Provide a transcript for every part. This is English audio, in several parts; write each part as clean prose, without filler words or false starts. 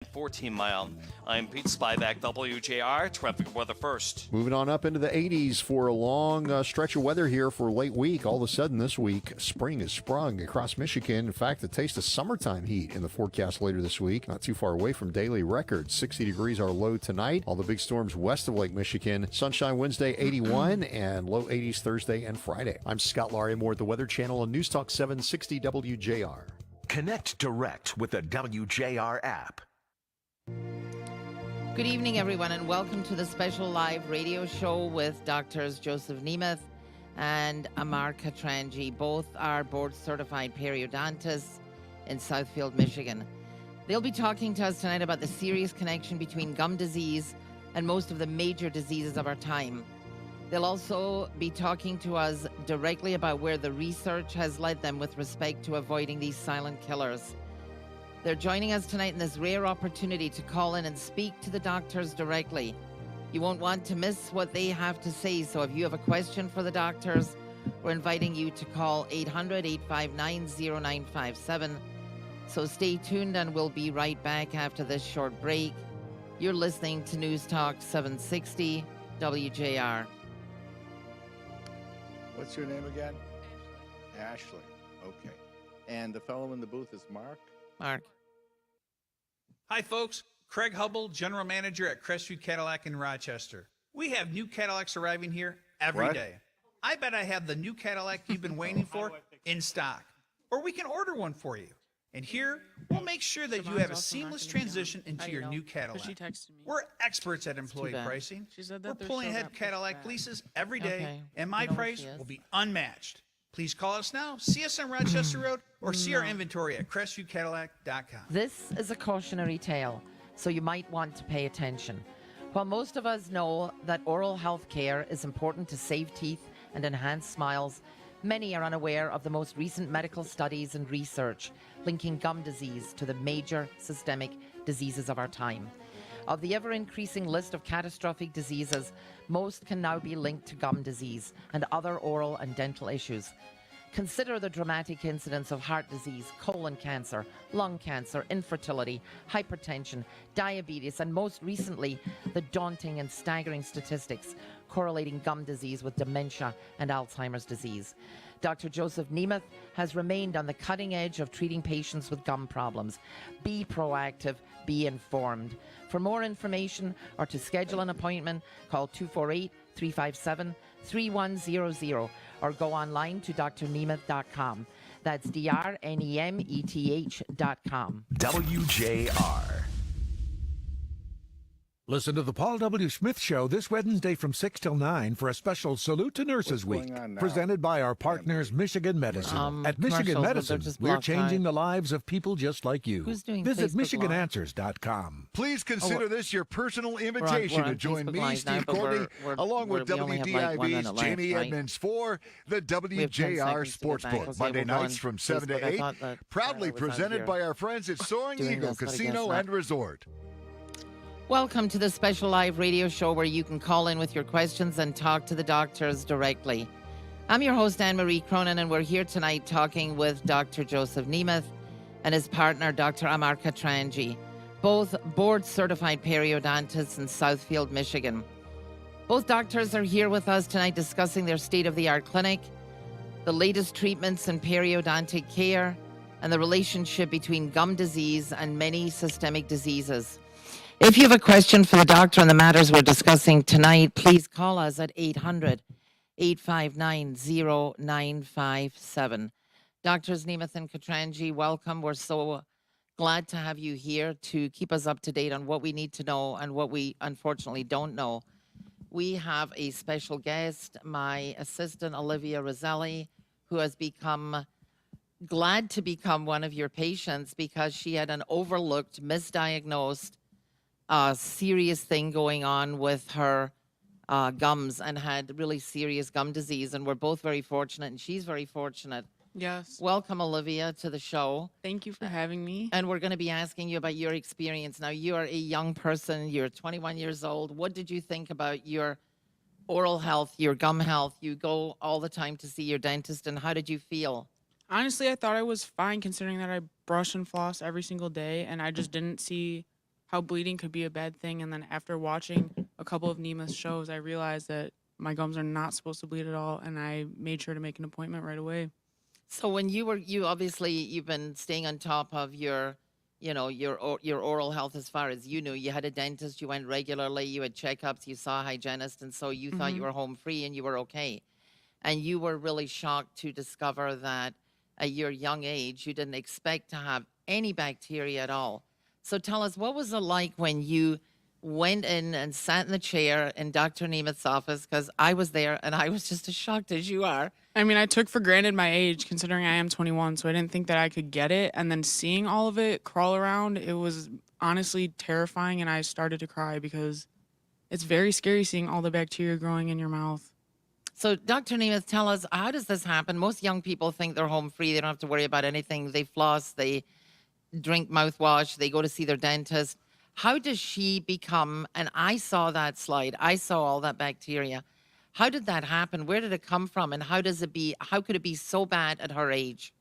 14 Mile. I'm Pete Spivak, WJR. Traffic weather first. Moving on up into the 80s for a long stretch of weather here for late week. All of a sudden this week, spring has sprung across Michigan. In fact, the taste of summertime heat in the forecast later this week. Not too far away from daily records. 60 degrees our low tonight. All the big storms west of Lake Michigan. Sunshine Wednesday, 81, and low 80s Thursday and Friday. I'm Scott Laurie Moore at the Weather Channel on News Talk 760 WJR. Connect direct with the WJR app. Good evening, everyone, and welcome to the special live radio show with Doctors Joseph Nemeth and Amar Katranji. Both are board-certified periodontists in Southfield, Michigan. They'll be talking to us tonight about the serious connection between gum disease and most of the major diseases of our time. They'll also be talking to us directly about where the research has led them with respect to avoiding these silent killers. They're joining us tonight in this rare opportunity to call in and speak to the doctors directly. You won't want to miss what they have to say, so if you have a question for the doctors, we're inviting you to call 800-859-0957. So stay tuned and we'll be right back after this short break. You're listening to News Talk 760 WJR. What's your name again? Ashley. Okay. And the fellow in the booth is Mark? Mark. Hi, folks. Craig Hubble, General Manager at Crestview Cadillac in Rochester. We have new Cadillacs arriving here every day. I bet I have the new Cadillac you've been waiting for in stock. Or we can order one for you. And here, we'll make sure that you have a seamless transition into your new Cadillac. We're experts at employee pricing. We're pulling ahead Cadillac leases every day, and my price will be unmatched. Please call us now, see us on Rochester Road, or see our inventory at CrestviewCadillac.com. This is a cautionary tale, so you might want to pay attention. While most of us know that oral health care is important to save teeth and enhance smiles, many are unaware of the most recent medical studies and research linking gum disease to the major systemic diseases of our time. Of the ever-increasing list of catastrophic diseases, most can now be linked to gum disease and other oral and dental issues. Consider the dramatic incidence of heart disease, colon cancer, lung cancer, infertility, hypertension, diabetes, and most recently, the daunting and staggering statistics correlating gum disease with dementia and Alzheimer's disease. Dr. Joseph Nemeth has remained on the cutting edge of treating patients with gum problems. Be proactive, be informed. For more information or to schedule an appointment, call 248-357-3100 or go online to drnemeth.com. That's drnemeth.com. WJR. Listen to the Paul W. Smith Show this Wednesday from 6 till 9 for a special Salute to Nurses Week, presented by our partners Michigan Medicine. At Michigan Medicine, we're changing the lives of people just like you. Visit MichiganAnswers.com. Please consider this your personal invitation to join me, Steve Courtney, along with WDIB's Jamie Edmonds for the WJR Sportsbook, Monday nights from 7 to 8, proudly presented by our friends at Soaring Eagle Casino and Resort. Welcome to the special live radio show where you can call in with your questions and talk to the doctors directly. I'm your host, ANNEMARIE Cronin, and we're here tonight talking with Dr. Joseph Nemeth and his partner, Dr. Amar Katranji, both board-certified periodontists in Southfield, Michigan. Both doctors are here with us tonight discussing their state-of-the-art clinic, the latest treatments in periodontic care, and the relationship between gum disease and many systemic diseases. If you have a question for the doctor on the matters we're discussing tonight, please call us at 800-859-0957. Doctors Nemeth and Katranji, welcome. We're so glad to have you here to keep us up to date on what we need to know and what we unfortunately don't know. We have a special guest, my assistant, Olivia Roselli, who has become glad to become one of your patients because she had an overlooked, misdiagnosed, serious thing going on with her gums and had really serious gum disease. And we're both very fortunate, and she's very fortunate. Yes. Welcome, Olivia, to the show. Thank you for having me. And we're going to be asking you about your experience. Now, you are a young person. You're 21 years old. What did you think about your oral health, your gum health? You go all the time to see your dentist, and how did you feel? Honestly, I thought I was fine considering that I brush and floss every single day, and I just didn't see how bleeding could be a bad thing. And then after watching a couple of Nemeth shows, I realized that my gums are not supposed to bleed at all, and I made sure to make an appointment right away. So when you've been staying on top of your oral health as far as you knew. You had a dentist, you went regularly, you had checkups, you saw a hygienist, and so you thought you were home free and you were okay. And you were really shocked to discover that at your young age, you didn't expect to have any bacteria at all. So tell us, what was it like when you went in and sat in the chair in Dr. Nemeth's office? Because I was there and I was just as shocked as you are. I mean, I took for granted my age, considering I am 21, so I didn't think that I could get it. And then seeing all of it crawl around, it was honestly terrifying, and I started to cry because it's very scary seeing all the bacteria growing in your mouth. So, Dr. Nemeth, tell us, how does this happen? Most young people think they're home free. They don't have to worry about anything. They floss, they drink mouthwash, they go to see their dentist. How does she become, and I saw that slide, I saw all that bacteria. How did that happen? Where did it come from? And how could it be so bad at her age?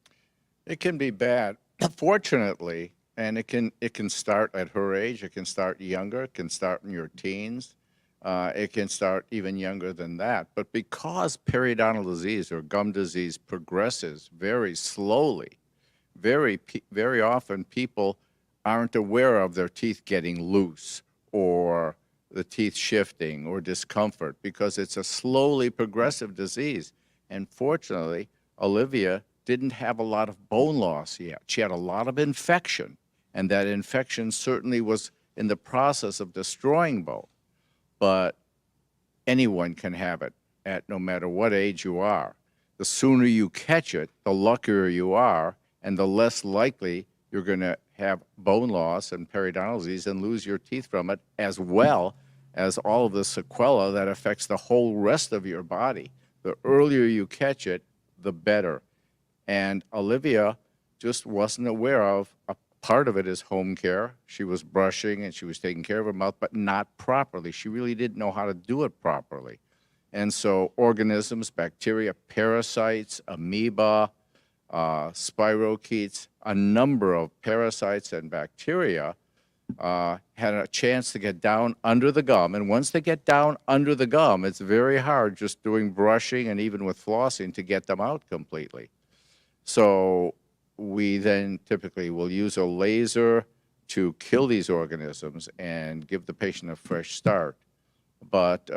It can be bad, fortunately, and it can start at her age. It can start younger. It can start in your teens. It can start even younger than that. But because periodontal disease or gum disease progresses very slowly, very often people aren't aware of their teeth getting loose or the teeth shifting or discomfort because it's a slowly progressive disease. And fortunately, Olivia didn't have a lot of bone loss yet. She had a lot of infection, and that infection certainly was in the process of destroying bone. But anyone can have it at no matter what age you are. The sooner you catch it, the luckier you are, and the less likely you're going to have bone loss and periodontal disease and lose your teeth from it, as well as all of the sequela that affects the whole rest of your body. The earlier you catch it, the better. And Olivia just wasn't aware of a part of it is home care. She was brushing and she was taking care of her mouth, but not properly. She really didn't know how to do it properly. And so organisms, bacteria, parasites, amoeba, spirochetes, a number of parasites and bacteria had a chance to get down under the gum. And once they get down under the gum, it's very hard just doing brushing and even with flossing to get them out completely. So we then typically will use a laser to kill these organisms and give the patient a fresh start. But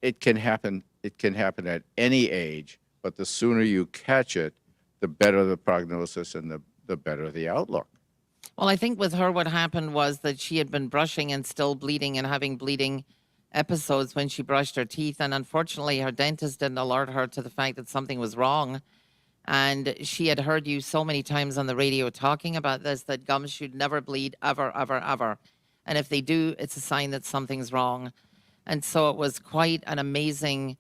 it can happen at any age, but the sooner you catch it, the better the prognosis and the better the outlook. Well, I think with her, what happened was that she had been brushing and still bleeding and having bleeding episodes when she brushed her teeth. And unfortunately, her dentist didn't alert her to the fact that something was wrong. And she had heard you so many times on the radio talking about this, that gums should never bleed ever, ever, ever. And if they do, it's a sign that something's wrong. And so it was quite an amazing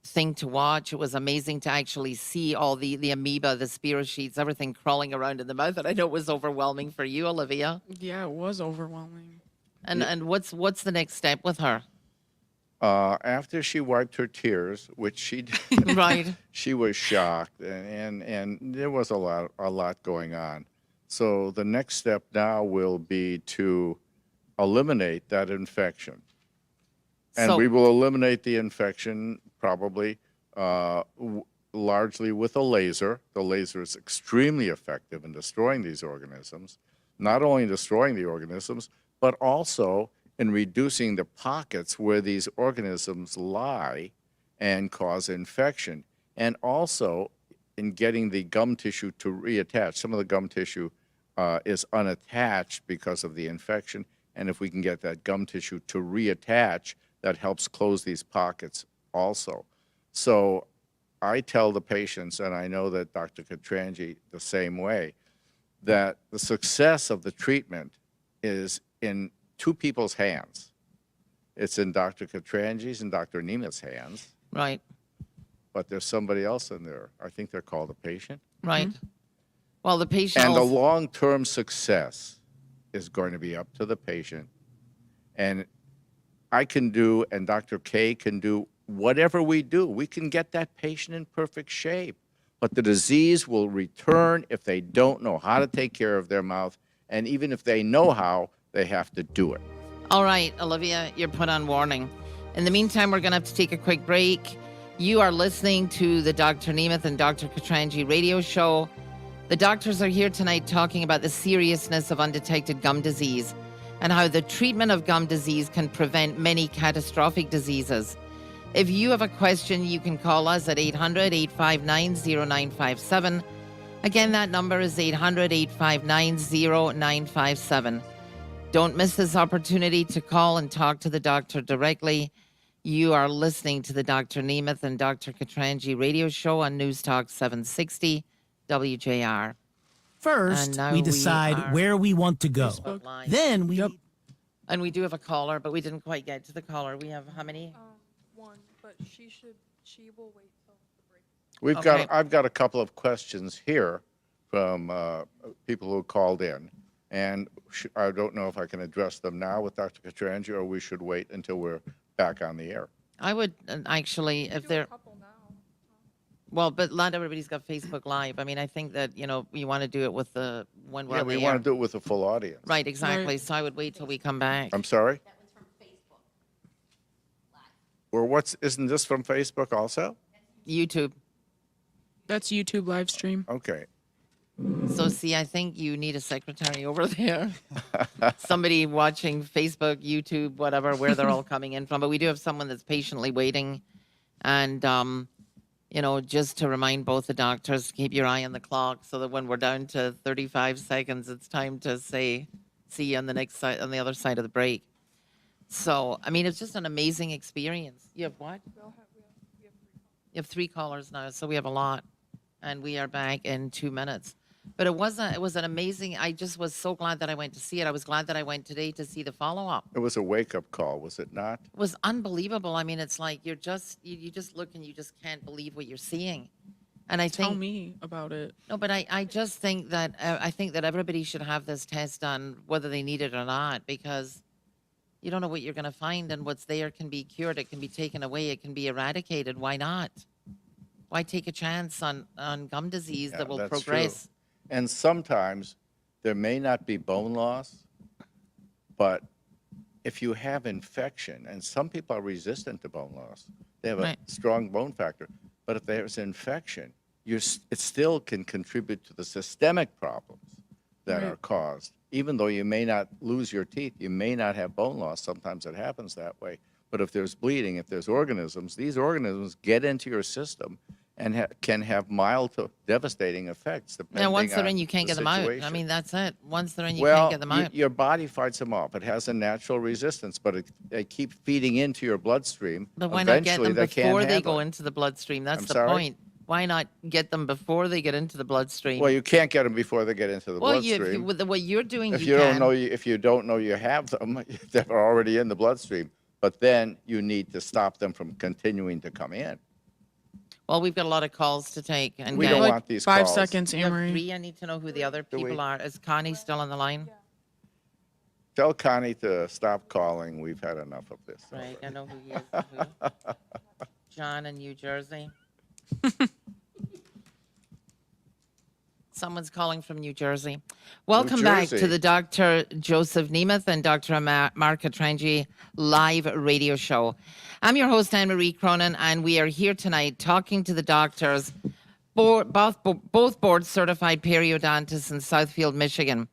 thing to watch. It was amazing to actually see all the amoeba, the spirochetes, everything crawling around in the mouth. And I know it was overwhelming for you, Olivia. Yeah, it was overwhelming. And what's the next step with her? After she wiped her tears, which she did, right, she was shocked, and there was a lot going on. So the next step now will be to eliminate that infection. And we will eliminate the infection probably largely with a laser. The laser is extremely effective in destroying these organisms, not only destroying the organisms, but also in reducing the pockets where these organisms lie and cause infection, and also in getting the gum tissue to reattach. Some of the gum tissue is unattached because of the infection, and if we can get that gum tissue to reattach, that helps close these pockets also. So I tell the patients, and I know that Dr. Katranji the same way, that the success of the treatment is in two people's hands. It's in Dr. Katranji's and Dr. Nemeth's hands. Right. But there's somebody else in there. I think they're called a patient. Right. Mm-hmm. Well, the patient. And the long-term success is going to be up to the patient. And I can do, and Dr. K can do, whatever we do. We can get that patient in perfect shape. But the disease will return if they don't know how to take care of their mouth. And even if they know how, they have to do it. All right, Olivia, you're put on warning. In the meantime, we're going to have to take a quick break. You are listening to the Dr. Nemeth and Dr. Katranji radio show. The doctors are here tonight talking about the seriousness of undetected gum disease and how the treatment of gum disease can prevent many catastrophic diseases. If you have a question, you can call us at 800-859-0957. Again, that number is 800-859-0957. Don't miss this opportunity to call and talk to the doctor directly. You are listening to the Dr. Nemeth and Dr. Katranji radio show on News Talk 760 WJR. First, we decide where we want to go. Then we... And we do have a caller, but we didn't quite get to the caller. We have how many? One, but she will wait till the break. I've got a couple of questions here from people who called in. And I don't know if I can address them now with Dr. Katranji, or we should wait until we're back on the air. I would actually, if they're... Well, but not everybody's got Facebook Live. I mean, I think that, you want to do it with when we're on the air. Yeah, we want to do it with a full audience. Right, exactly. So I would wait till we come back. I'm sorry? Or isn't this from Facebook also? YouTube. That's YouTube live stream. Okay. So, see, I think you need a secretary over there. Somebody watching Facebook, YouTube, whatever, where they're all coming in from. But we do have someone that's patiently waiting. And, just to remind both the doctors, keep your eye on the clock so that when we're down to 35 seconds, it's time to say, see you on the next side, on the other side of the break. So, I mean, it's just an amazing experience. You have what? You have 3 callers now, so we have a lot. And we are back in 2 minutes. But it was an amazing, I just was so glad that I went to see it. I was glad that I went today to see the follow-up. It was a wake-up call, was it not? It was unbelievable. I mean, it's like you just look and you just can't believe what you're seeing. And I think... Tell me about it. No, but I just think that, everybody should have this test done, whether they need it or not, because you don't know what you're going to find, and what's there can be cured. It can be taken away. It can be eradicated. Why not? Why take a chance on gum disease that will progress? True. And sometimes there may not be bone loss, but if you have infection, and some people are resistant to bone loss, they have a strong bone factor, but if there's infection, it still can contribute to the systemic problems that are caused. Even though you may not lose your teeth, you may not have bone loss. Sometimes it happens that way. But if there's bleeding, if there's organisms, these organisms get into your system and can have mild to devastating effects depending on once they're in, you can't get them out. I mean, that's it. Once they're in, you can't get them out. Your body fights them off. It has a natural resistance, but they keep feeding into your bloodstream. But why not get them before they go into the bloodstream? That's the point. Why not get them before they get into the bloodstream? Well, you can't get them before they get into the bloodstream. Well, what you're doing, if you don't know you have them, they're already in the bloodstream. But then you need to stop them from continuing to come in. Well, we've got a lot of calls to take. And we don't want these 5 calls. seconds, Anne-Marie. 3. I need to know who the other people are. Is Connie still on the line? Yeah. Tell Connie to stop calling. We've had enough of this. Right. I know who he is. Who. John in New Jersey. Someone's calling from New Jersey. Welcome back to the Dr. Joseph Nemeth and Dr. Mark Katranji live radio show. I'm your host, ANNEMARIE Cronin, and we are here tonight talking to the doctors, both board-certified periodontists in Southfield, Michigan.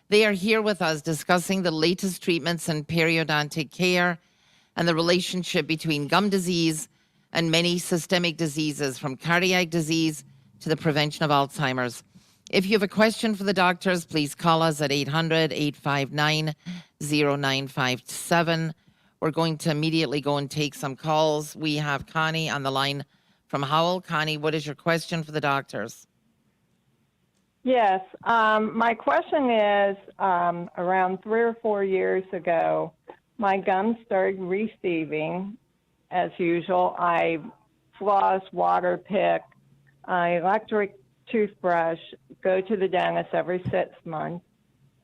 They are here with us discussing the latest treatments in periodontic care and the relationship between gum disease and many systemic diseases, from cardiac disease to the prevention of Alzheimer's. If you have a question for the doctors, please call us at 800-859-0957. We're going to immediately go and take some calls. We have Connie on the line from Howell. Connie, what is your question for the doctors? Yes. My question is, around 3 or 4 years ago, my gums started receiving. As usual, I floss, water pick, electric toothbrush, go to the dentist every 6 months.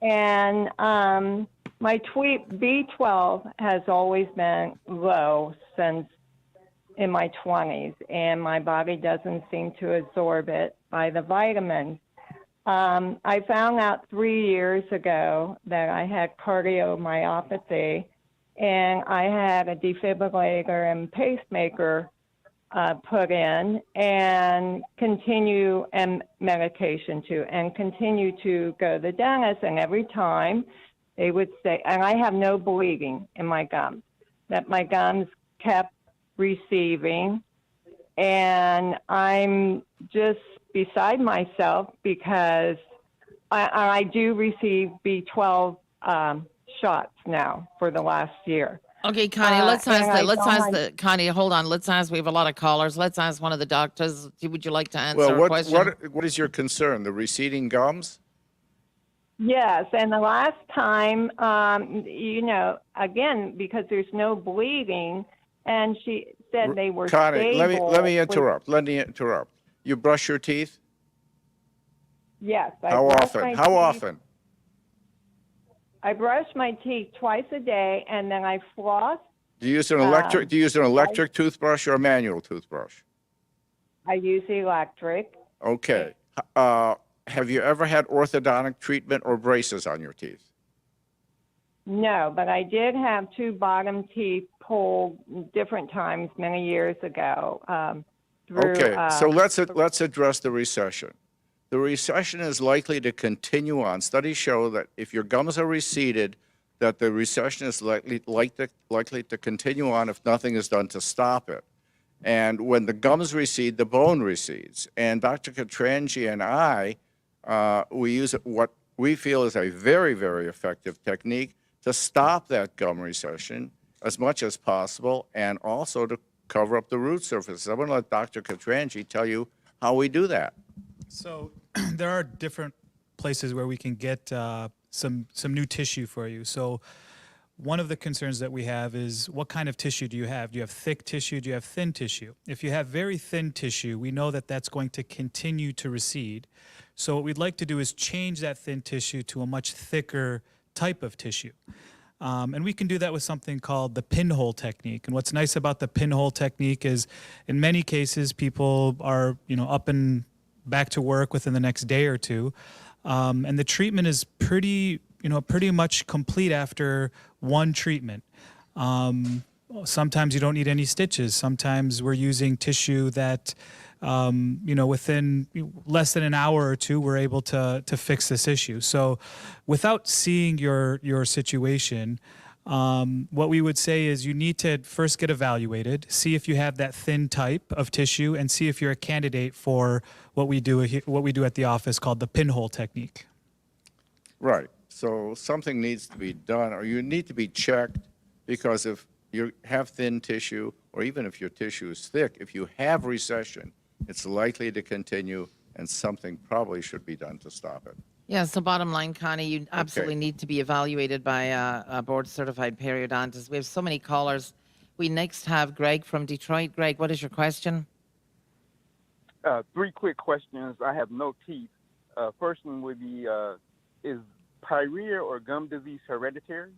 And my B12 has always been low since in my 20s, and my body doesn't seem to absorb it by the vitamins. I found out 3 years ago that I had cardiomyopathy, and I had a defibrillator and pacemaker put in, and medication too, and continue to go to the dentist. And every time they would say, and I have no bleeding in my gums, that my gums kept receiving, and I'm just beside myself because I do receive B12 shots now for the last year. Okay, Connie, Connie, hold on. Let's ask, we have a lot of callers. Let's ask one of the doctors. Would you like to answer a question? What is your concern? The receding gums? Yes, and the last time, again, because there's no bleeding, and she said they were Connie, stable. let me interrupt. You brush your teeth? Yes. How often? I brush my teeth twice a day, and then I floss. Do you use an electric toothbrush or a manual toothbrush? I use electric. Okay. Have you ever had orthodontic treatment or braces on your teeth? No, but I did have 2 bottom teeth pulled different times many years ago. So let's address the recession. The recession is likely to continue on. Studies show that if your gums are receded, that the recession is likely to continue on if nothing is done to stop it. And when the gums recede, the bone recedes. And Dr. Katranji and I, we use what we feel is a very, very effective technique to stop that gum recession as much as possible, and also to cover up the root surface. I'm going to let Dr. Katranji tell you how we do that. So there are different places where we can get some new tissue for you. So one of the concerns that we have is, what kind of tissue do you have? Do you have thick tissue? Do you have thin tissue? If you have very thin tissue, we know that that's going to continue to recede. So what we'd like to do is change that thin tissue to a much thicker type of tissue. And we can do that with something called the pinhole technique. And what's nice about the pinhole technique is, in many cases, people are, up and back to work within the next day or two. And the treatment is pretty much complete after one treatment. Sometimes you don't need any stitches. Sometimes we're using tissue that, within less than an hour or two, we're able to fix this issue. So without seeing your situation, what we would say is you need to first get evaluated, see if you have that thin type of tissue, and see if you're a candidate for what we do at the office called the pinhole technique. Right. So something needs to be done, or you need to be checked, because if you have thin tissue, or even if your tissue is thick, if you have recession, it's likely to continue, and something probably should be done to stop it. Yeah, so bottom line, Connie, you absolutely need to be evaluated by a board-certified periodontist. We have so many callers. We next have Greg from Detroit. Greg, what is your question? 3 quick questions. I have no teeth. First one would be, is pyorrhea or gum disease hereditary?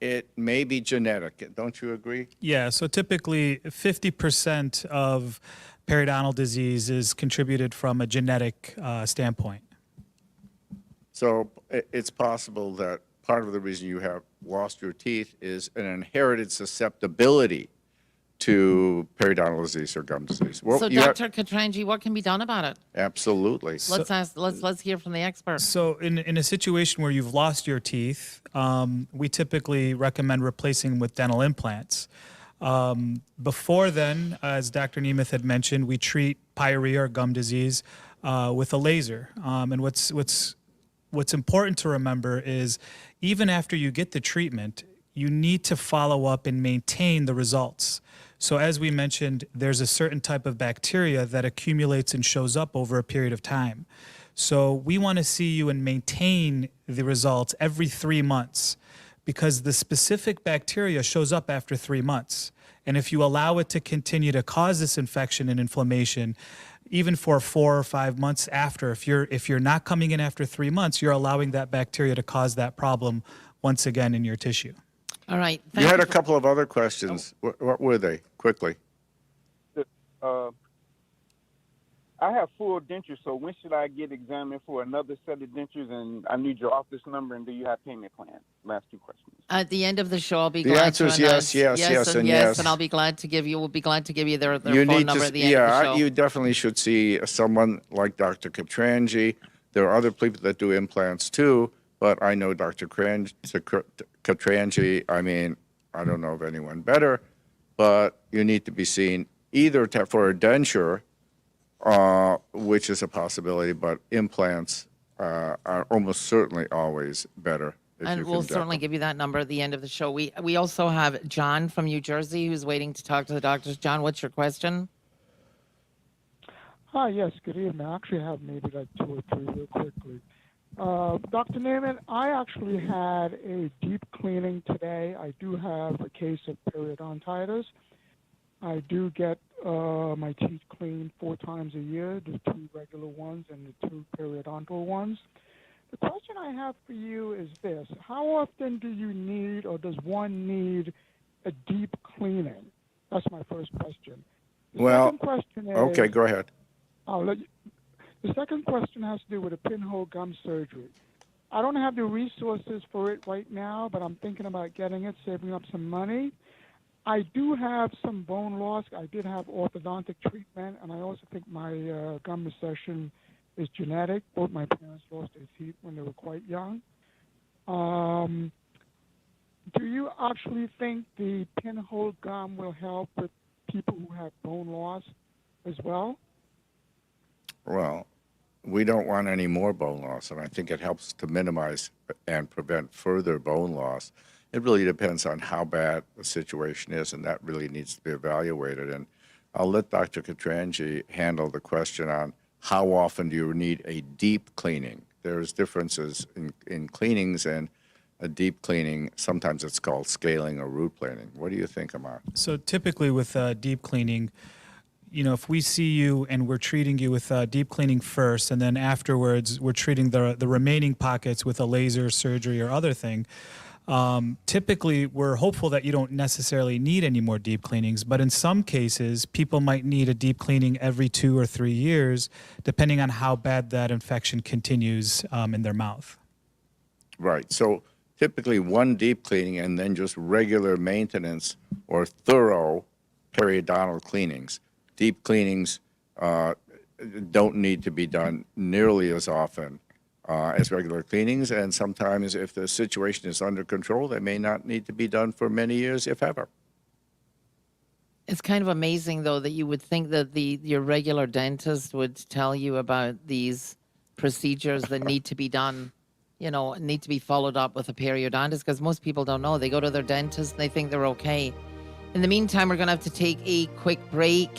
It may be genetic. Don't you agree? Yeah, so typically 50% of periodontal disease is contributed from a genetic standpoint. So it's possible that part of the reason you have lost your teeth is an inherited susceptibility to periodontal disease or gum disease. Well, so, Dr. Katranji, what can be done about it? Absolutely. Let's hear from the expert. So, in a situation where you've lost your teeth, we typically recommend replacing them with dental implants. Before then, as Dr. Nemeth had mentioned, we treat pyorrhea or gum disease with a laser. And what's important to remember is, even after you get the treatment, you need to follow up and maintain the results. So as we mentioned, there's a certain type of bacteria that accumulates and shows up over a period of time. So we want to see you and maintain the results every 3 months, because the specific bacteria shows up after 3 months. And if you allow it to continue to cause this infection and inflammation, even for 4 or 5 months after, if you're not coming in after 3 months, you're allowing that bacteria to cause that problem once again in your tissue. All right. You had a couple of other questions. What were they? Quickly. I have full dentures, so when should I get examined for another set of dentures? And I need your office number, and do you have payment plans? Last two questions. At the end of the show, I'll be The glad answer to is announce yes, and yes. and I'll be glad to give you. We'll be glad to give you their You phone need number to, at the end of the show. you definitely should see someone like Dr. Katranji. There are other people that do implants too, but I know Dr. Katranji. I mean, I don't know of anyone better, but you need to be seen either for a denture, which is a possibility, but implants are almost certainly always better. And we'll certainly give you that number at the end of the show. We also have John from New Jersey who's waiting to talk to the doctors. John, what's your question? Hi, yes, good evening. I actually have maybe like 2 or 3 real quickly. Dr. Nemeth, I actually had a deep cleaning today. I do have a case of periodontitis. I do get my teeth cleaned 4 times a year, the 2 regular ones and the 2 periodontal ones. The question I have for you is this. How often do you need or does one need a deep cleaning? That's my first question. The second question is, okay, go ahead. The second question has to do with a pinhole gum surgery. I don't have the resources for it right now, but I'm thinking about getting it, saving up some money. I do have some bone loss. I did have orthodontic treatment, and I also think my gum recession is genetic. Both my parents lost their teeth when they were quite young. Do you actually think the pinhole gum will help with people who have bone loss as well? Well, we don't want any more bone loss, and I think it helps to minimize and prevent further bone loss. It really depends on how bad the situation is, and that really needs to be evaluated. And I'll let Dr. Katranji handle the question on how often do you need a deep cleaning. There's differences in cleanings, and a deep cleaning, sometimes it's called scaling or root planing. What do you think, Amar? So typically with deep cleaning, if we see you and we're treating you with deep cleaning first, and then afterwards we're treating the remaining pockets with a laser surgery or other thing, typically we're hopeful that you don't necessarily need any more deep cleanings, but in some cases people might need a deep cleaning every 2 or 3 years, depending on how bad that infection continues in their mouth. Right. So typically one deep cleaning and then just regular maintenance or thorough periodontal cleanings. Deep cleanings don't need to be done nearly as often as regular cleanings, and sometimes if the situation is under control, they may not need to be done for many years, if ever. It's kind of amazing, though, that you would think that your regular dentist would tell you about these procedures that need to be done, need to be followed up with a periodontist, because most people don't know. They go to their dentist and they think they're okay. In the meantime, we're going to have to take a quick break.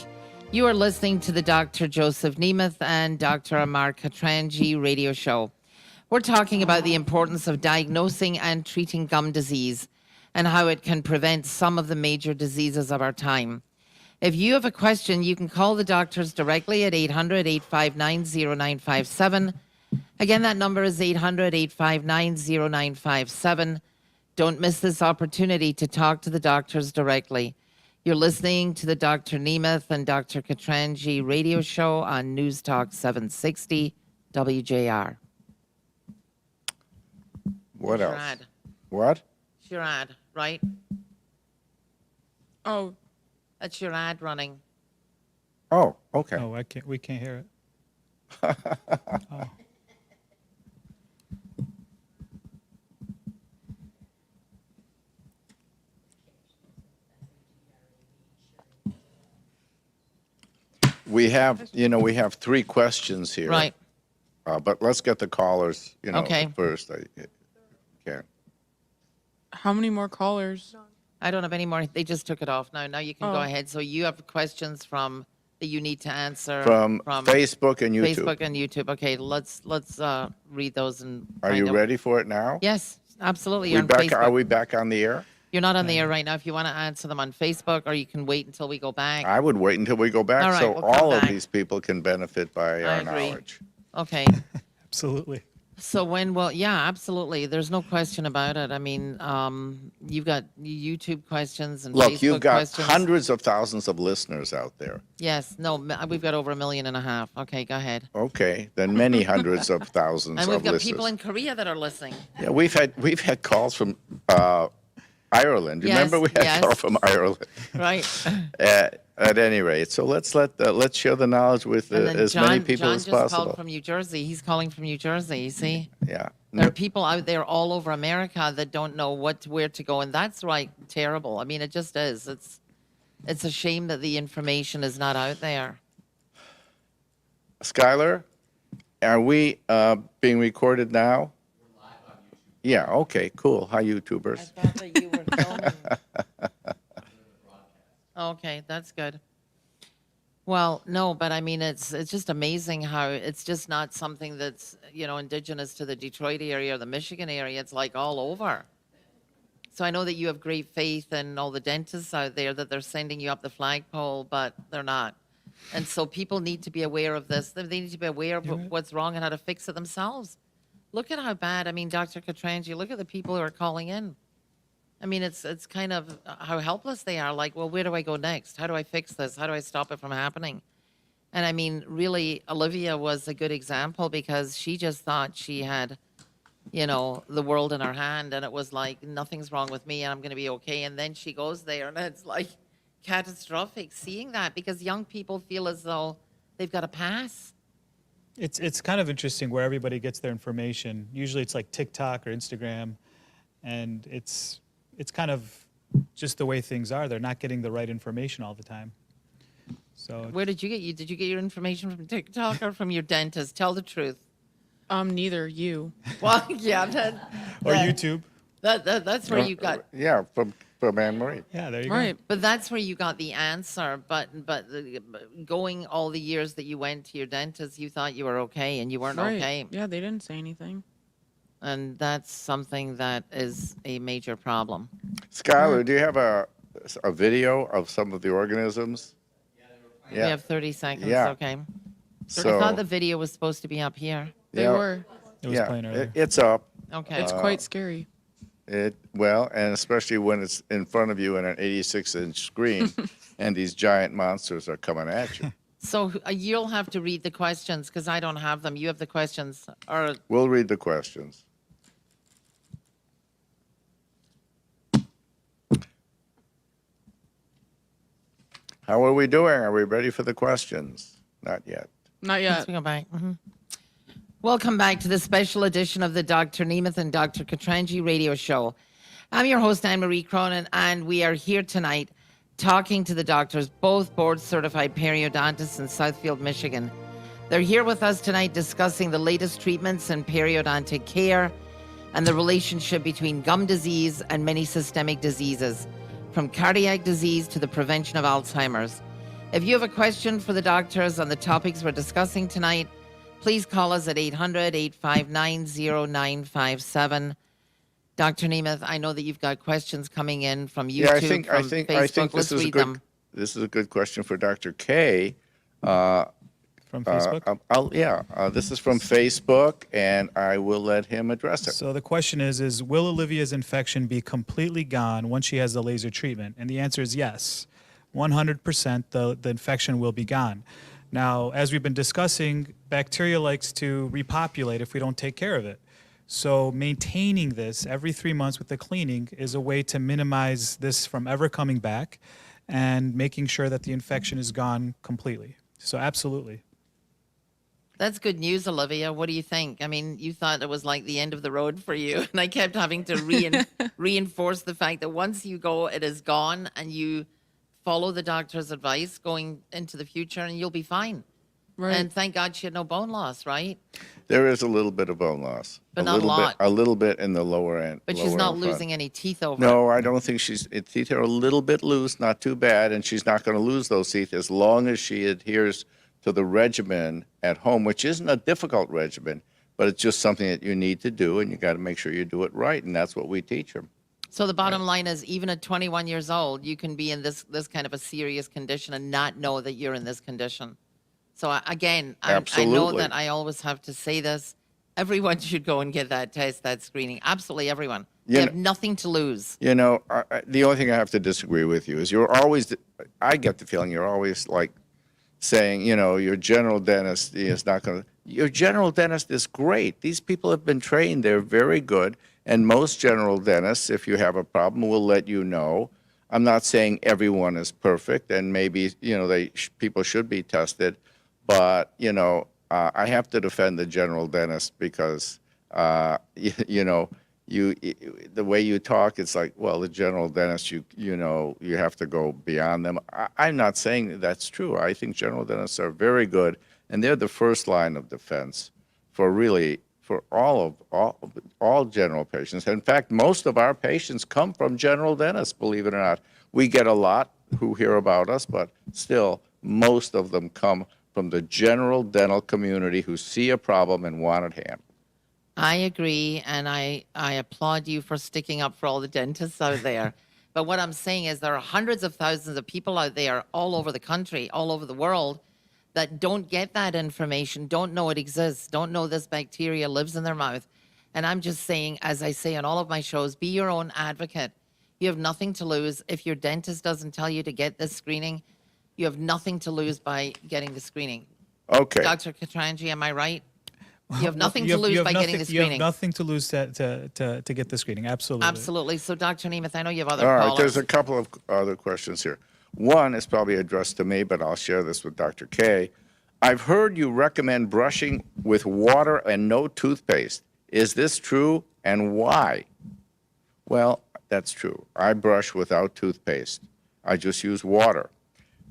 You are listening to the Dr. Joseph Nemeth and Dr. Amar Katranji radio show. We're talking about the importance of diagnosing and treating gum disease and how it can prevent some of the major diseases of our time. If you have a question, you can call the doctors directly at 800-859-0957. Again, that number is 800-859-0957. Don't miss this opportunity to talk to the doctors directly. You're listening to the Dr. Nemeth and Dr. Katranji radio show on News Talk 760 WJR. What else? Ad. What? It's your ad, right? Oh. That's your ad running. Oh, okay. Oh, we can't hear it. Oh. We have 3 questions here. Right. But let's get the callers, Okay. first. Okay. How many more callers? I don't have any more. They just took it off now. Now you can go ahead. So you have questions that you need to answer From Facebook and YouTube. Facebook and YouTube. Okay, let's read those and. Are you ready for it now? Yes, absolutely. You're on Are Facebook. we back on the air? You're not on the air right now. If you want to answer them on Facebook, or you can wait until we go back. I would wait until we go back, All right, so we'll come all of back. these people can benefit by our agree. knowledge. Okay. Absolutely. So when, well, yeah, absolutely. There's no question about it. I mean, you've got YouTube questions and Look, Facebook you've got questions. hundreds of thousands of listeners out there. Yes, no, we've got over 1.5 million. Okay, go ahead. Okay, then many hundreds of thousands And we've of got listeners. people in Korea that are listening. Yeah, we've had calls from Ireland. Yes, Remember, we had yes. calls from Ireland. Right. At any rate, so let's share the knowledge with And then as many John people as just possible. called from New Jersey. He's calling from New Jersey, you see? Yeah. There are people out there all over America that don't know where to go, and that's right, terrible. I mean, it just is. It's a shame that the information is not out there. Skylar, are we being recorded now? We're live on YouTube. Yeah, okay, cool. Hi, YouTubers. I thought that you were filming. Okay, that's good. Well, no, but I mean, it's just amazing how it's just not something that's, indigenous to the Detroit area or the Michigan area. It's like all over. So I know that you have great faith in all the dentists out there that they're sending you up the flagpole, but they're not. And so people need to be aware of this. They need to be aware of what's wrong and how to fix it themselves. Look at how bad, I mean, Dr. Katranji, look at the people who are calling in. I mean, it's kind of how helpless they are. Like, well, where do I go next? How do I fix this? How do I stop it from happening? And I mean, really, Olivia was a good example because she just thought she had, the world in her hand, and it was like, nothing's wrong with me and I'm going to be okay. And then she goes there and it's like catastrophic seeing that because young people feel as though they've got a pass. It's kind of interesting where everybody gets their information. Usually it's like TikTok or Instagram, and it's kind of just the way things are. They're not getting the right information all the time. So where did you get your information from TikTok or from your dentist? Tell the truth. Neither. You. Well, yeah. Or YouTube. That's where you got. Yeah, from ANNEMARIE. Yeah, there you Right. go. But that's where you got the answer. But going all the years that you went to your dentist, you thought you were okay, and you weren't Right. okay. Yeah, they didn't say anything. And that's something that is a major problem. Skylar, do you have a video of some of the organisms? We have 30 seconds. Yeah. Okay. So, I thought the video was supposed to be up here. They were. It was playing earlier. it's up. Okay. It's quite scary. And especially when it's in front of you in an 86-inch screen, and these giant monsters are coming at you. So you'll have to read the questions because I don't have them. You have the questions. Or We'll read the questions. How are we doing? Are we ready for the questions? Not yet. Not yet. Let's go back. Welcome back to the special edition of the Dr. Nemeth and Dr. Katranji radio show. I'm your host, ANNEMARIE Cronin, and we are here tonight talking to the doctors, both board-certified periodontists in Southfield, Michigan. They're here with us tonight discussing the latest treatments in periodontic care and the relationship between gum disease and many systemic diseases, from cardiac disease to the prevention of Alzheimer's. If you have a question for the doctors on the topics we're discussing tonight, please call us at 800-859-0957. Dr. Nemeth, I know that you've got questions coming in from YouTube, I think Facebook. this is a good. This is a good question for Dr. K. From Facebook? This is from Facebook, and I will let him address it. So the question is will Olivia's infection be completely gone once she has the laser treatment? And the answer is yes. 100% the infection will be gone. Now, as we've been discussing, bacteria likes to repopulate if we don't take care of it. So maintaining this every 3 months with the cleaning is a way to minimize this from ever coming back and making sure that the infection is gone completely. So absolutely. That's good news, Olivia. What do you think? I mean, you thought it was like the end of the road for you, and I kept having to reinforce the fact that once you go, it is gone, and you follow the doctor's advice going into the future, and you'll be fine. Right. And thank God she had no bone loss, right? There is a little bit of bone loss, but not a lot. A little bit in the lower end. But she's not losing any teeth over. No, I don't think teeth are a little bit loose, not too bad, and she's not going to lose those teeth as long as she adheres to the regimen at home, which isn't a difficult regimen, but it's just something that you need to do, and you got to make sure you do it right, and that's what we teach her. So the bottom line is, even at 21 years old, you can be in this kind of a serious condition and not know that you're in this condition. So again, I know that I always have to say this. Everyone should go and get that test, that screening. Absolutely everyone. You have nothing to lose. You know, the only thing I have to disagree with you is I get the feeling you're always like saying, you know, your general dentist is not going to, your general dentist is great. These people have been trained. They're very good. And most general dentists, if you have a problem, will let you know. I'm not saying everyone is perfect, and maybe, you know, people should be tested. But, you know, I have to defend the general dentist because, you know, the way you talk, it's like, well, the general dentist, you know, you have to go beyond them. I'm not saying that's true. I think general dentists are very good, and they're the first line of defense for all general patients. In fact, most of our patients come from general dentists, believe it or not. We get a lot who hear about us, but still, most of them come from the general dental community who see a problem and want it handled. I agree, and I applaud you for sticking up for all the dentists out there. But what I'm saying is there are hundreds of thousands of people out there all over the country, all over the world, that don't get that information, don't know it exists, don't know this bacteria lives in their mouth. And I'm just saying, as I say on all of my shows, be your own advocate. You have nothing to lose. If your dentist doesn't tell you to get this screening, you have nothing to lose by getting the screening. Okay. Dr. Katranji, am I right? You have nothing to lose by getting the screening. You have nothing to lose to get the screening. Absolutely. Absolutely. So, Dr. Nemeth, I know you have other All right, callers. there's a couple of other questions here. One is probably addressed to me, but I'll share this with Dr. K. I've heard you recommend brushing with water and no toothpaste. Is this true, and why? Well, that's true. I brush without toothpaste. I just use water.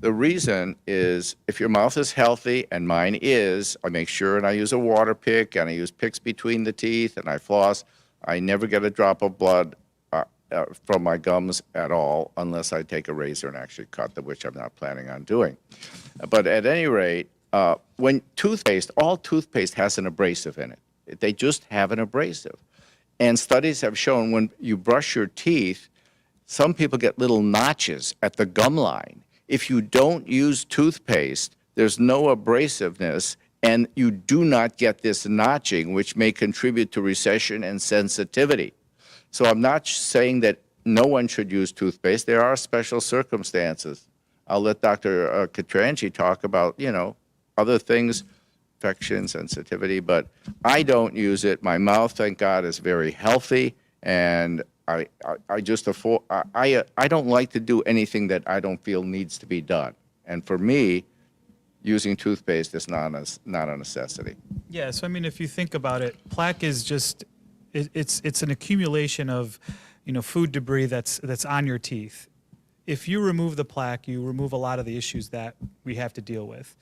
The reason is if your mouth is healthy, and mine is, I make sure and I use a water pick, and I use picks between the teeth, and I floss. I never get a drop of blood from my gums at all unless I take a razor and actually cut them, which I'm not planning on doing. But at any rate, when toothpaste, all toothpaste has an abrasive in it. They just have an abrasive. And studies have shown when you brush your teeth, some people get little notches at the gum line. If you don't use toothpaste, there's no abrasiveness, and you do not get this notching, which may contribute to recession and sensitivity. So I'm not saying that no one should use toothpaste. There are special circumstances. I'll let Dr. Katranji talk about, you know, other things, infection, sensitivity, but I don't use it. My mouth, thank God, is very healthy, and I don't like to do anything that I don't feel needs to be done. And for me, using toothpaste is not a necessity. Yeah, so I mean, if you think about it, plaque is just it's an accumulation of, you know, food debris that's on your teeth. If you remove the plaque, you remove a lot of the issues that we have to deal with.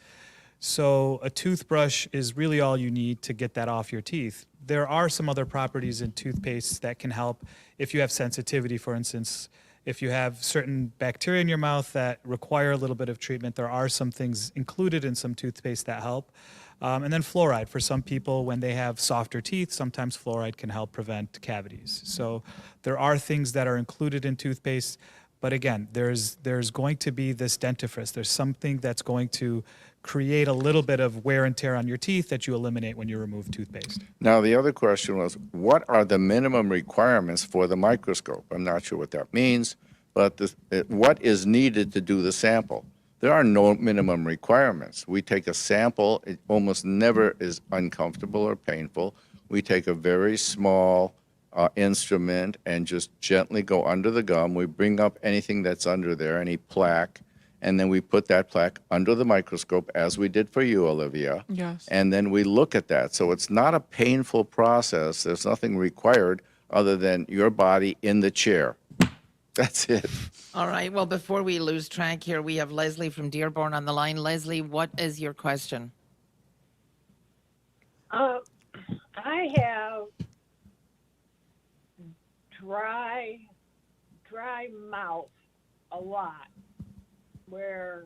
So a toothbrush is really all you need to get that off your teeth. There are some other properties in toothpaste that can help if you have sensitivity, for instance. If you have certain bacteria in your mouth that require a little bit of treatment, there are some things included in some toothpaste that help. And then fluoride. For some people, when they have softer teeth, sometimes fluoride can help prevent cavities. So there are things that are included in toothpaste. But again, there's going to be this dentifrice. There's something that's going to create a little bit of wear and tear on your teeth that you eliminate when you remove toothpaste. Now, the other question was, what are the minimum requirements for the microscope? I'm not sure what that means, but what is needed to do the sample? There are no minimum requirements. We take a sample. It almost never is uncomfortable or painful. We take a very small instrument and just gently go under the gum. We bring up anything that's under there, any plaque, and then we put that plaque under the microscope, as we did for you, Olivia. Yes. And then we look at that. So it's not a painful process. There's nothing required other than your body in the chair. That's it. All right. Well, before we lose track here, we have Leslie from Dearborn on the line. Leslie, what is your question? I have dry mouth a lot, where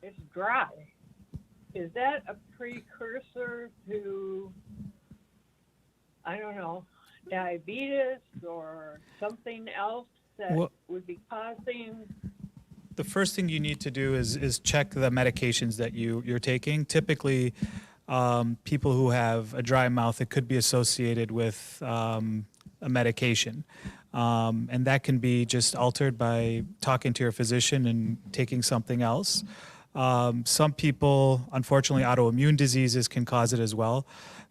it's dry. Is that a precursor to, I don't know, diabetes or something else that would be causing? The first thing you need to do is check the medications that you're taking. Typically, people who have a dry mouth, it could be associated with a medication. And that can be just altered by talking to your physician and taking something else. Some people, unfortunately, autoimmune diseases can cause it as well.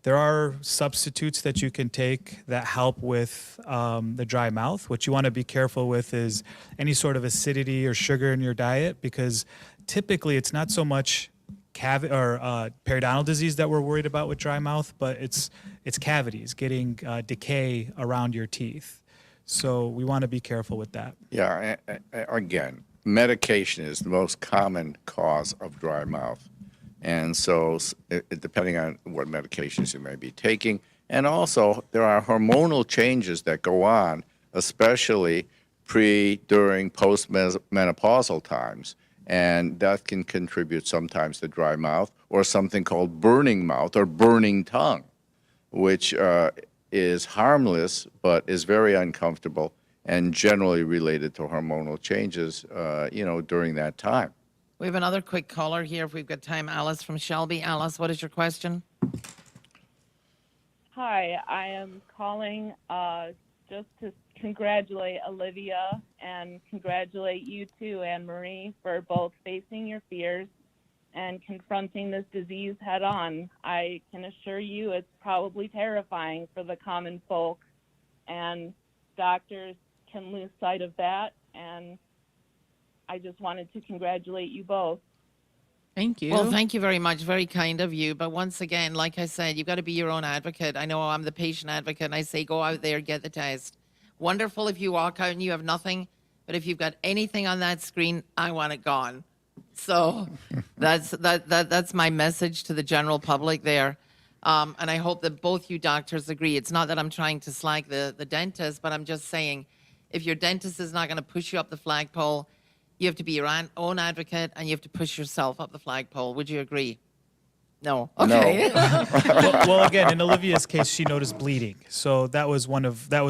There are substitutes that you can take that help with the dry mouth. What you want to be careful with is any sort of acidity or sugar in your diet, because typically it's not so much periodontal disease that we're worried about with dry mouth, but it's cavities, getting decay around your teeth. So we want to be careful with that. Yeah, again, medication is the most common cause of dry mouth. And so depending on what medications you may be taking, and also there are hormonal changes that go on, especially during, post-menopausal times. And that can contribute sometimes to dry mouth or something called burning mouth or burning tongue, which is harmless but is very uncomfortable and generally related to hormonal changes, during that time. We have another quick caller here if we've got time. Alice from Shelby. Alice, what is your question? Hi, I am calling just to congratulate Olivia and congratulate you too, ANNEMARIE, for both facing your fears and confronting this disease head on. I can assure you it's probably terrifying for the common folk, and doctors can lose sight of that, and I just wanted to congratulate you both. Thank you. Well, thank you very much. Very kind of you. But once again, like I said, you've got to be your own advocate. I know I'm the patient advocate, and I say go out there, get the test. Wonderful if you walk out and you have nothing, but if you've got anything on that screen, I want it gone. So that's my message to the general public there. And I hope that both you doctors agree. It's not that I'm trying to slag the dentist, but I'm just saying if your dentist is not going to push you up the flagpole, you have to be your own advocate, and you have to push yourself up the flagpole. Would you agree? No. Okay. No. well, again, in Olivia's case, she noticed bleeding, so that was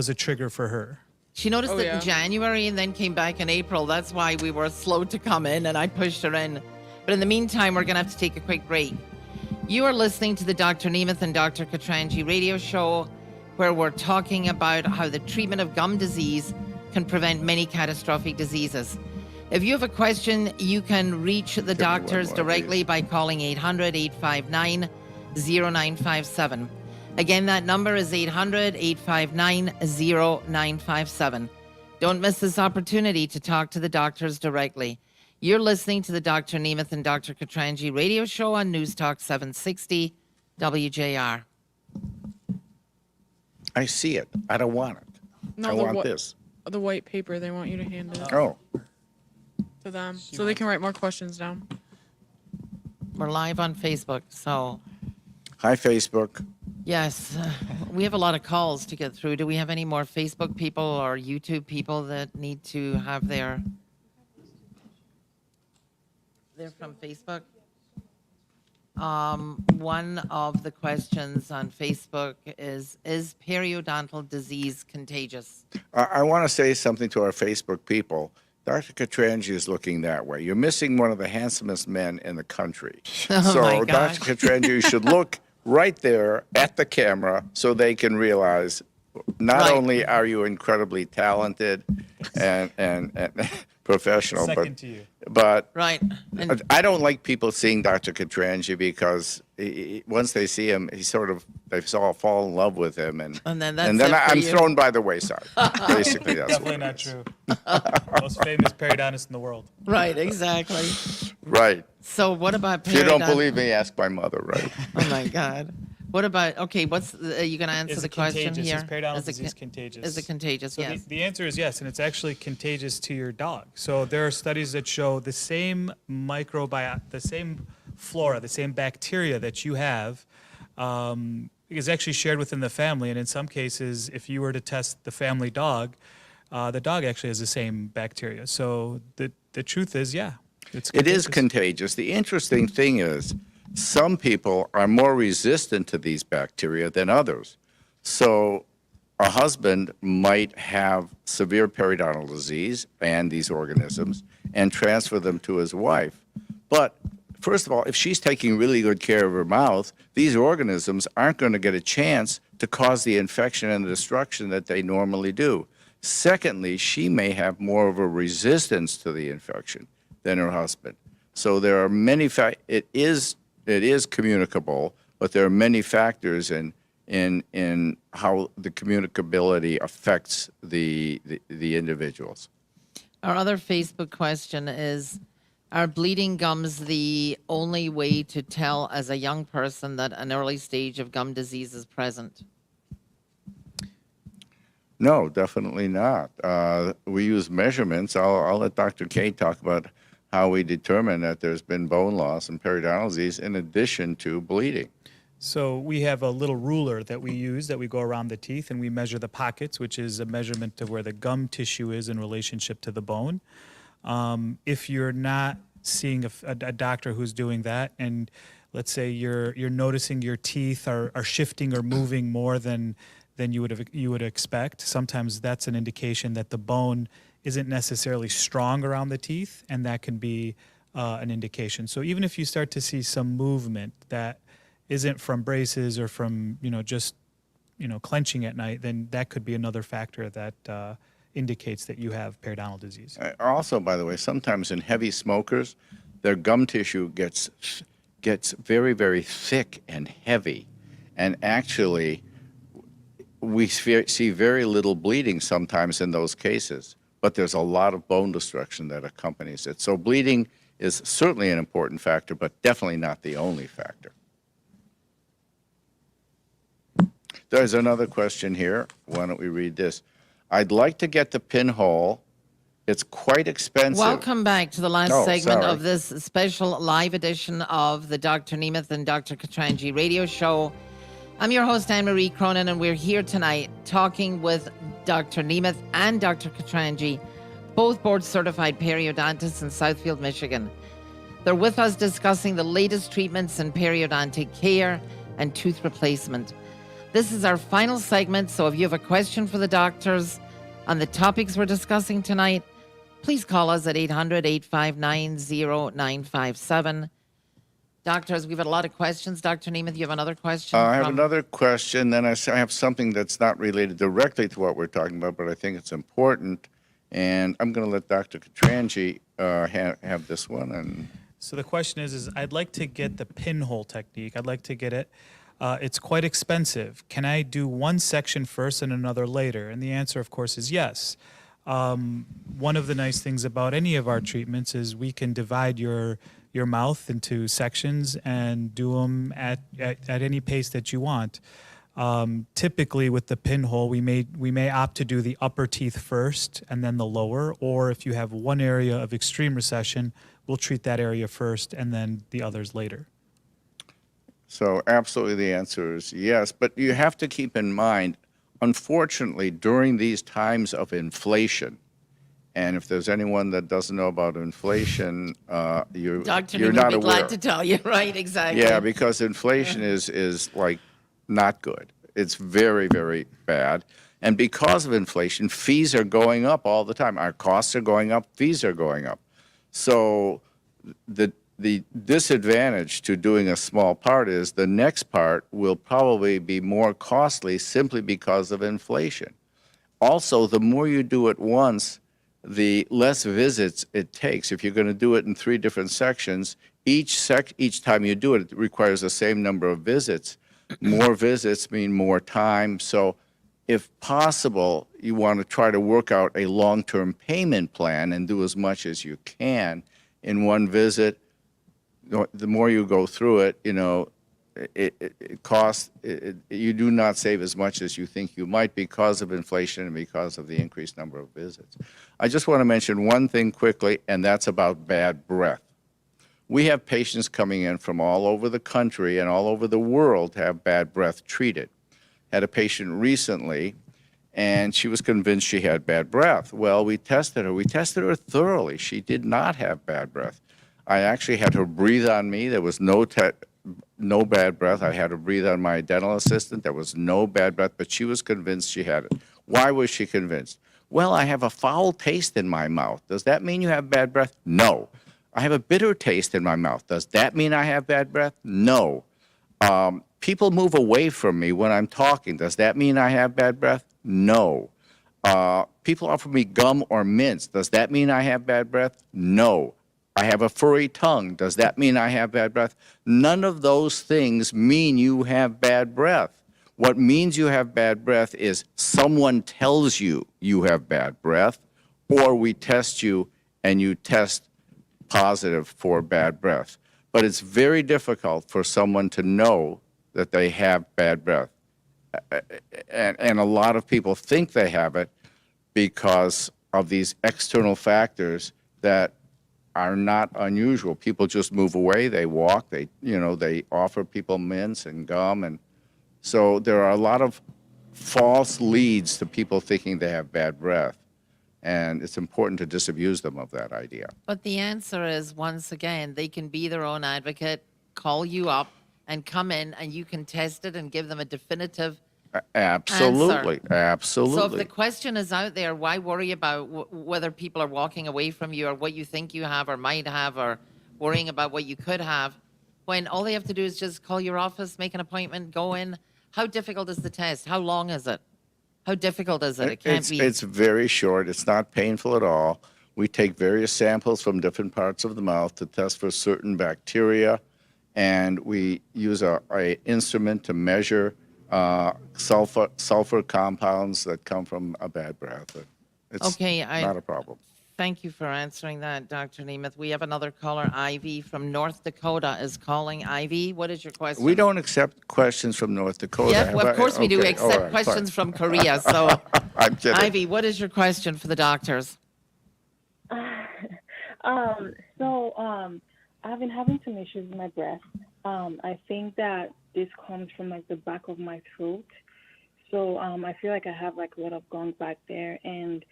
a trigger for her. She noticed it in January and then came back in April. That's why we were slow to come in, and I pushed her in. But in the meantime, we're going to have to take a quick break. You are listening to the Dr. Nemeth and Dr. Katranji radio show, where we're talking about how the treatment of gum disease can prevent many catastrophic diseases. If you have a question, you can reach the doctors directly by calling 800-859-0957. Again, that number is 800-859-0957. Don't miss this opportunity to talk to the doctors directly. You're listening to the Dr. Nemeth and Dr. Katranji radio show on News Talk 760 WJR. I see it. I don't want it. No, I want this. The white paper, they want you to hand it Oh. to them so they can write more questions down. We're live on Facebook, so... Hi, Facebook. Yes, we have a lot of calls to get through. Do we have any more Facebook people or YouTube people that need to have their... They're from Facebook? One of the questions on Facebook is periodontal disease contagious? I want to say something to our Facebook people. Dr. Katranji is looking that way. You're missing one of the handsomest men in the country. Oh, so, my gosh. Dr. Katranji, you should look right there at the camera so they can realize not only are you incredibly talented and professional, Second to you. but Right. And I don't like people seeing Dr. Katranji because once they see him, they all fall in love with him, and then that's and then it for I'm you. thrown by the wayside. Basically, that's Definitely what it not is. true. Most famous periodontist in the world. right, exactly. Right. So what about If you don't periodont- believe me, ask my mother. Right. Oh, my God. What about, okay, are you going to answer Is the it question contagious? here? Is periodontal Is it disease con- contagious? Is it contagious? So Yes. the answer is yes, and it's actually contagious to your dog. So there are studies that show the same microbiome, the same flora, the same bacteria that you have is actually shared within the family. And in some cases, if you were to test the family dog, the dog actually has the same bacteria. So the truth is, yeah, it's It is contagious. contagious. The interesting thing is some people are more resistant to these bacteria than others. So a husband might have severe periodontal disease and these organisms and transfer them to his wife. But first of all, if she's taking really good care of her mouth, these organisms aren't going to get a chance to cause the infection and the destruction that they normally do. Secondly, she may have more of a resistance to the infection than her husband. So there are many it is communicable, but there are many factors in how the communicability affects the individuals. Our other Facebook question is, are bleeding gums the only way to tell as a young person that an early stage of gum disease is present? No, definitely not. We use measurements. I'll let Dr. K talk about how we determine that there's been bone loss and periodontal disease in addition to bleeding. So we have a little ruler that we use that we go around the teeth, and we measure the pockets, which is a measurement of where the gum tissue is in relationship to the bone. If you're not seeing a doctor who's doing that, and let's say you're noticing your teeth are shifting or moving more than you would expect, sometimes that's an indication that the bone isn't necessarily strong around the teeth, and that can be an indication. So even if you start to see some movement that isn't from braces or from just clenching at night, then that could be another factor that indicates that you have periodontal disease. Also, by the way, sometimes in heavy smokers, their gum tissue gets very, very thick and heavy, and actually we see very little bleeding sometimes in those cases, but there's a lot of bone destruction that accompanies it. So bleeding is certainly an important factor, but definitely not the only factor. There's another question here. Why don't we read this? I'd like to get the pinhole. It's quite expensive. Welcome back to the last segment of this special live edition of the Dr. Nemeth and Dr. Katranji radio show. I'm your host, ANNEMARIE Cronin, and we're here tonight talking with Dr. Nemeth and Dr. Katranji, both board-certified periodontists in Southfield, Michigan. They're with us discussing the latest treatments in periodontic care and tooth replacement. This is our final segment, so if you have a question for the doctors on the topics we're discussing tonight, please call us at 800-859-0957. Doctors, we've had a lot of questions. Dr. Nemeth, you have another question? I have another question, then I have something that's not related directly to what we're talking about, but I think it's important, and I'm going to let Dr. Katranji have this one. And so the question is I'd like to get the pinhole technique. I'd like to get it. It's quite expensive. Can I do one section first and another later? And the answer, of course, is yes. One of the nice things about any of our treatments is we can divide your mouth into sections and do them at any pace that you want. Typically, with the pinhole, we may opt to do the upper teeth first and then the lower, or if you have one area of extreme recession, we'll treat that area first and then the others later. So absolutely the answer is yes, but you have to keep in mind, unfortunately, during these times of inflation, and if there's anyone that doesn't know about inflation, you're not aware. Glad to tell you, right? Exactly. Yeah, because inflation is like not good. It's very, very bad. And because of inflation, fees are going up all the time. Our costs are going up, fees are going up. So the disadvantage to doing a small part is the next part will probably be more costly simply because of inflation. Also, the more you do it once, the less visits it takes. If you're going to do it in 3 different sections, each time you do it, it requires the same number of visits. More visits mean more time. So if possible, you want to try to work out a long-term payment plan and do as much as you can in one visit. The more you go through it, it costs, you do not save as much as you think you might because of inflation and because of the increased number of visits. I just want to mention one thing quickly, and that's about bad breath. We have patients coming in from all over the country and all over the world to have bad breath treated. Had a patient recently, and she was convinced she had bad breath. Well, we tested her. We tested her thoroughly. She did not have bad breath. I actually had her breathe on me. There was no bad breath. I had her breathe on my dental assistant. There was no bad breath, but she was convinced she had it. Why was she convinced? Well, I have a foul taste in my mouth. Does that mean you have bad breath? No. I have a bitter taste in my mouth. Does that mean I have bad breath? No. People move away from me when I'm talking. Does that mean I have bad breath? No. People offer me gum or mints. Does that mean I have bad breath? No. I have a furry tongue. Does that mean I have bad breath? None of those things mean you have bad breath. What means you have bad breath is someone tells you you have bad breath, or we test you and you test positive for bad breath. But it's very difficult for someone to know that they have bad breath. And a lot of people think they have it because of these external factors that are not unusual. People just move away, they walk, they offer people mints and gum, and so there are a lot of false leads to people thinking they have bad breath, and it's important to disabuse them of that idea. But the answer is, once again, they can be their own advocate, call you up, and come in, and you can test it and give them a definitive Absolutely, answer. absolutely. So if the question is out there, why worry about whether people are walking away from you or what you think you have or might have or worrying about what you could have, when all they have to do is just call your office, make an appointment, go in. How difficult is the test? How long is it? How difficult is it? It can't be. It's very short. It's not painful at all. We take various samples from different parts of the mouth to test for certain bacteria, and we use a instrument to measure sulfur compounds that come from a bad breath. It's not a problem. Thank you for answering that, Dr. Nemeth. We have another caller, Ivy from North Dakota is calling. Ivy, what is your question? We don't accept questions from North Dakota. Yeah, well, of course we do. We accept questions from Korea. So, I'm kidding. Ivy, what is your question for the doctors? I've been having some issues with my breath. I think that this comes from like the back of my throat. So I feel like I have like a lot of gunk back there, and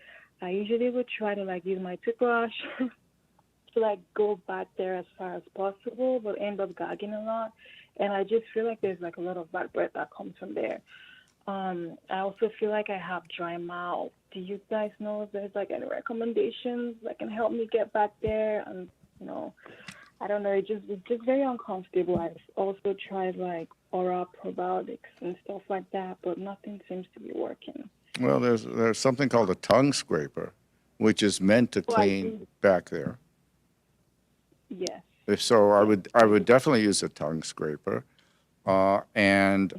I usually would try to like use my toothbrush to like go back there as far as possible, but end up gagging a lot. And I just feel like there's like a lot of bad breath that comes from there. I also feel like I have dry mouth. Do you guys know if there's like any recommendations that can help me get back there? And I don't know. It's just very uncomfortable. I've also tried like oral probiotics and stuff like that, but nothing seems to be working. Well, there's something called a tongue scraper, which is meant to clean back there. Yes. If so, I would definitely use a tongue scraper, and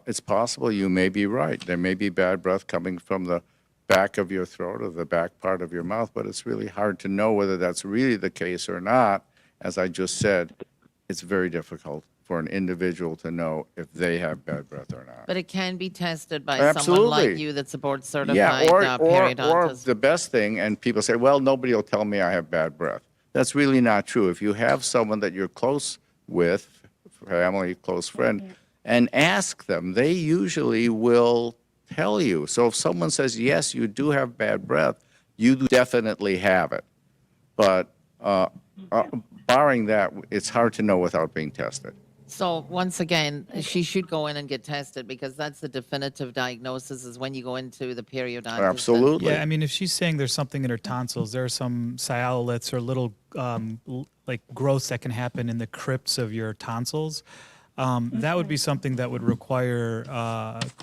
it's possible you may be right. There may be bad breath coming from the back of your throat or the back part of your mouth, but it's really hard to know whether that's really the case or not. As I just said, it's very difficult for an individual to know if they have bad breath or not. But it can be tested by someone like you that's a board certified periodontist. Or the best thing, and people say, well, nobody will tell me I have bad breath. That's really not true. If you have someone that you're close with, family, close friend, and ask them, they usually will tell you. So if someone says, yes, you do have bad breath, you definitely have it. But barring that, it's hard to know without being tested. So once again, she should go in and get tested because that's the definitive diagnosis is when you go into the periodontist. Absolutely. Yeah, I mean, if she's saying there's something in her tonsils, there are some sialoliths or little like growths that can happen in the crypts of your tonsils. That would be something that would require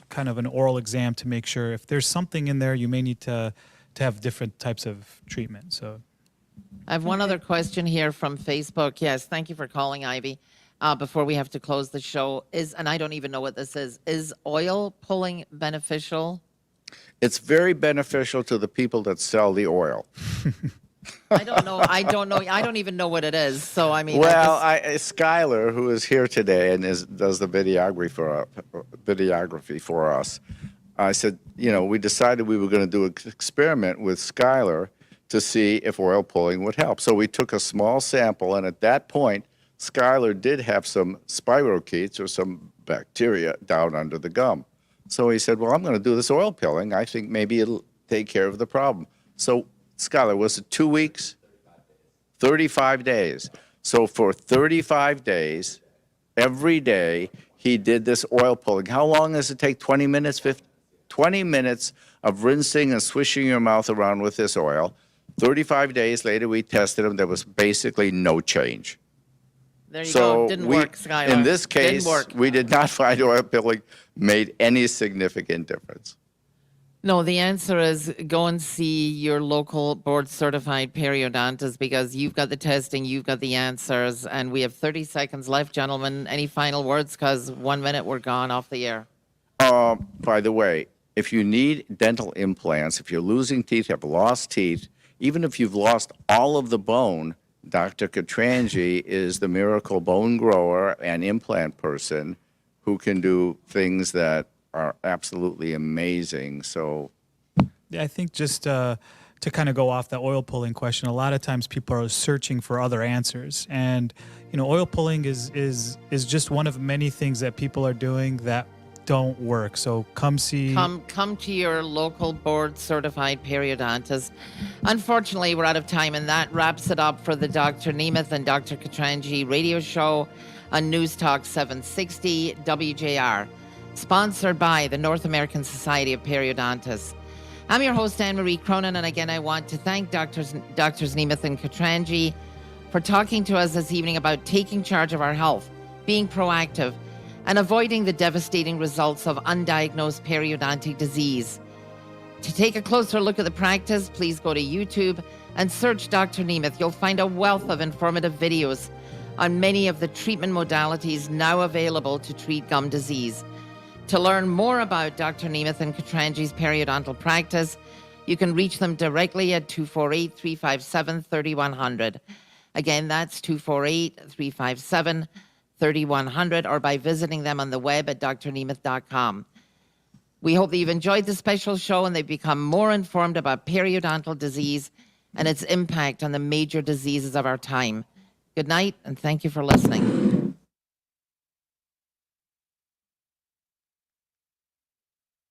kind of an oral exam to make sure if there's something in there, you may need to have different types of treatment. So I have one other question here from Facebook. Yes, thank you for calling, Ivy. Before we have to close the show, and I don't even know what this is oil pulling beneficial? It's very beneficial to the people that sell the oil. I don't know. I don't even know what it is. So, I mean. Well, Skylar, who is here today and does the videography for us, I said, we decided we were going to do an experiment with Skylar to see if oil pulling would help. So we took a small sample, and at that point, Skylar did have some spirochetes or some bacteria down under the gum. So he said, well, I'm going to do this oil pilling. I think maybe it'll take care of the problem. So, Skylar, was it 2 weeks? 35 days. So for 35 days, every day, he did this oil pulling. How long does it take? 20 minutes? 20 minutes of rinsing and swishing your mouth around with this oil. 35 days later, we tested them. There was basically no change. There you go. Didn't work, Skylar. In this case, Didn't work. we did not find oil pulling made any significant difference. No, the answer is go and see your local board-certified periodontist because you've got the testing, you've got the answers, and we have 30 seconds left, gentlemen. Any final words? Because 1 minute, we're gone off the air. By the way, if you need dental implants, if you're losing teeth, have lost teeth, even if you've lost all of the bone, Dr. Katranji is the miracle bone grower and implant person who can do things that are absolutely amazing. So, yeah, I think just to kind of go off the oil pulling question, a lot of times people are searching for other answers, and oil pulling is just one of many things that people are doing that don't work. So come to your local board certified periodontist. Unfortunately, we're out of time, and that wraps it up for the Dr. Nemeth and Dr. Katranji radio show on News Talk 760 WJR, sponsored by the North American Society of Periodontists. I'm your host, ANNEMARIE Cronin, and again, I want to thank Drs. Nemeth and Katranji for talking to us this evening about taking charge of our health, being proactive, and avoiding the devastating results of undiagnosed periodontic disease. To take a closer look at the practice, please go to YouTube and search Dr. Nemeth. You'll find a wealth of informative videos on many of the treatment modalities now available to treat gum disease. To learn more about Dr. Nemeth and Katranji's periodontal practice, you can reach them directly at 248-357-3100. Again, that's 248-357-3100, or by visiting them on the web at drnemeth.com. We hope that you've enjoyed the special show and they've become more informed about periodontal disease and its impact on the major diseases of our time. Good night, and thank you for listening.